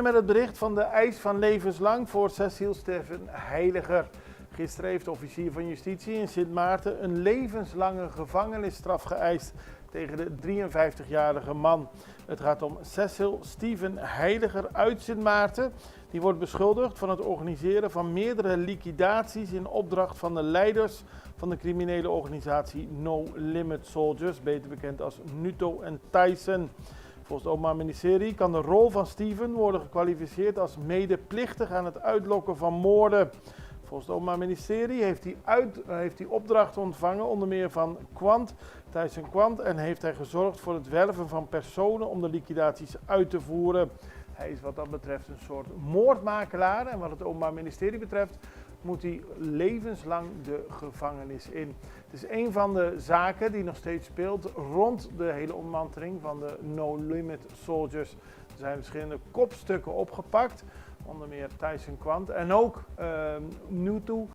Met het bericht van de eis van levenslang voor Cecile Steffen Heiliger. Gisteren heeft de officier van justitie in Sint Maarten een levenslange gevangenisstraf geëist tegen de 53-jarige man. Het gaat om Cecile Steffen Heiliger uit Sint Maarten. Die wordt beschuldigd van het organiseren van meerdere liquidaties in opdracht van de leiders van de criminele organisatie No Limit Soldiers, beter bekend als NUTO en Tyson. Volgens het Openbaar Ministerie kan de rol van Steffen worden gekwalificeerd als medeplichtig aan het uitlokken van moorden. Volgens het Openbaar Ministerie heeft hij opdrachten ontvangen, onder meer van Tyson Quant, en heeft hij gezorgd voor het werven van personen om de liquidaties uit te voeren. Hij is wat dat betreft een soort moordmakelaar en wat het Openbaar Ministerie betreft moet hij levenslang de gevangenis in. Het is een van de zaken die nog steeds speelt rond de hele ontmanteling van de No Limit Soldiers. Er zijn verschillende kopstukken opgepakt, onder meer Tyson Quant en ook NUTO.